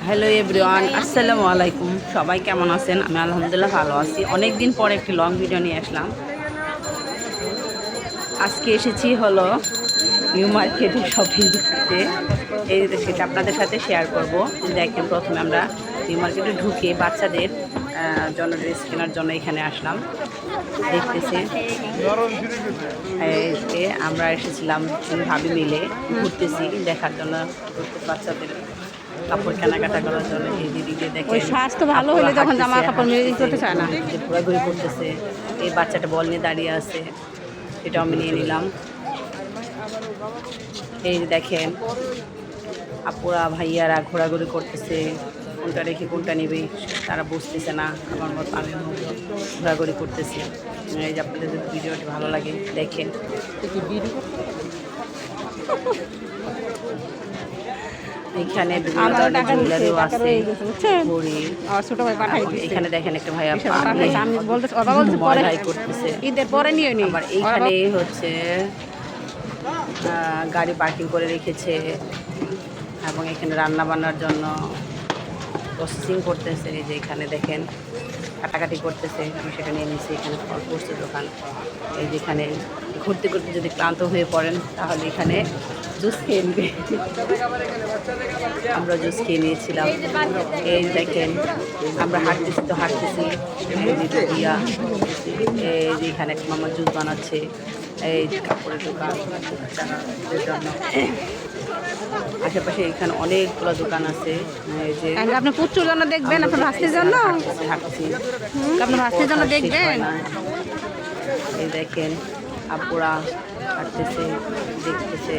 Hello everyone, আসসালামু আলাইকুম। সবাই কেমন আছেন? আমি আলহামদুলিল্লাহ ভালো আছি। অনেক দিন পর একটি লং ভিডিও নিয়ে আসলাম। আজকে এসেছি হলো নিউ মার্কেটে শপিং করতে। এই সেটা আপনাদের সাথে শেয়ার করব। দেখেন, প্রথমে আমরা নিউ মার্কেটে ঢুকে বাচ্চাদের জন্য ড্রেস কেনার জন্য এখানে আসলাম। দেখতেছি আমরা এসেছিলাম ভাবি মিলে ঘুরতেছি দেখার জন্য, বাচ্চাদের কাপড় কেনাকাটা করার জন্য। এই দিদিকে দেখে ওই স্বাস্থ্য ভালো হলে তখন জামা কাপড় মেরে করতে চায় না, ঘোরাঘুরি করতেছে। এই বাচ্চাটা বল নিয়ে দাঁড়িয়ে আছে, সেটাও আমি নিয়ে নিলাম। এই দেখেন আপুরা ভাইয়ারা ঘোরাঘুরি করতেছে, কোনটা রেখে কোনটা নেবে তারা বুঝতেছে না। আমার মতো আমি ঘোরাঘুরি করতেছি। এই যে আপনাদের যদি ভিডিওটি ভালো লাগে দেখেন। এখানে বিভিন্ন ধরনের জুয়েলারিও আছে, ঘড়ি। এখানে দেখেন একটা ভাইয়া করতেছে। ঈদের পরে নিয়ে নি। আবার এইখানে হচ্ছে গাড়ি পার্কিং করে রেখেছে এবং এখানে রান্না বান্নার জন্য প্রসেসিং করতেছে। এই যে এখানে দেখেন কাটাকাটি করতেছে, আমি সেটা নিয়ে নিচ্ছি। এখানে ফল করছে দোকান। এই যেখানে ঘুরতে ঘুরতে যদি ক্লান্ত হয়ে পড়েন তাহলে এখানে জুস খেয়ে নেবে। আমরা জুস খেয়ে নিয়েছিলাম। এই দেখেন আমরা হাঁটতেছি এই যে দিয়া, এই যে এখানে এক মামা জুস বানাচ্ছে। এই যে কাপড়ের দোকান বাচ্চাদের জন্য। আশেপাশে এখানে অনেকগুলো দোকান আছে। এই যে আপনার পুত্রর জন্য দেখবেন, আপনার ভাস্তির জন্য হাঁটছি, আপনার ভাস্তির জন্য দেখবেন। এই দেখেন আপুরা হাঁটতেছে, দেখতেছে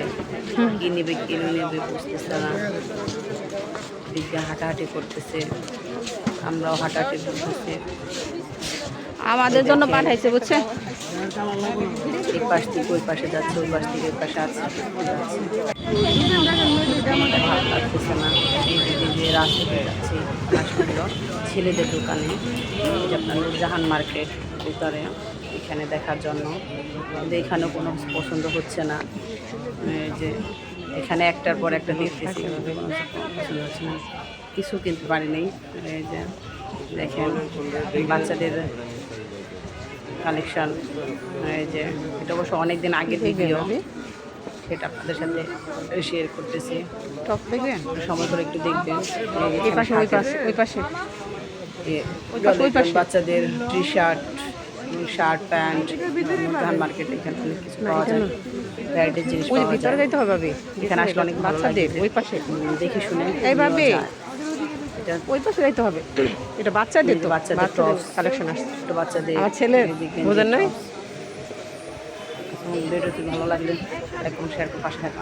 কি নেবে বুঝতেছে না। দিকে হাঁটাহাঁটি করতেছে, আমরাও হাঁটাহাঁটি করতেছি। আমাদের জন্য পাঠাইছে, বুঝছে। এই পাশ থেকে ওই পাশে যাচ্ছে, ওই পাশ থেকে ওই পাশে আছে, ভালো লাগতেছে না। এই যে রাস্তাতে যাচ্ছে, রাস্তাগুলো ছেলেদের দোকানে, যে আপনার নূরজাহান মার্কেট ভিতরে, এখানে দেখার জন্য। কিন্তু এখানেও কোনো পছন্দ হচ্ছে না। এই যে এখানে একটার পর একটা দেখতেছি, পছন্দ হচ্ছে না, কিছু কিনতে পারিনি। এই যে দেখেন বাচ্চাদের কালেকশন। এই যে এটা অবশ্য অনেকদিন আগের ভিডিও, সেটা আপনাদের সাথে শেয়ার করতেছি। সময় করে একটু দেখবেন। বাচ্চাদের T shirt, shirt pant, Nurjahan market এখানে অনেক কিছু পাওয়া যায়, ভ্যারাইটির জিনিস পাওয়া যায়। এখানে আসলে অনেক ভালো লাগে, ওই পাশে দেখে শুনে এইভাবে ওই পাশে যাইতে হবে। এটা বাচ্চাদের তো, বাচ্চাদের কালেকশন আসছে, ছোটো বাচ্চাদের। আমার ছেলে বোঝেন নাই। ভিডিওটি ভালো লাগলে লাইক কমেন্ট শেয়ার করে পাশে থাকা।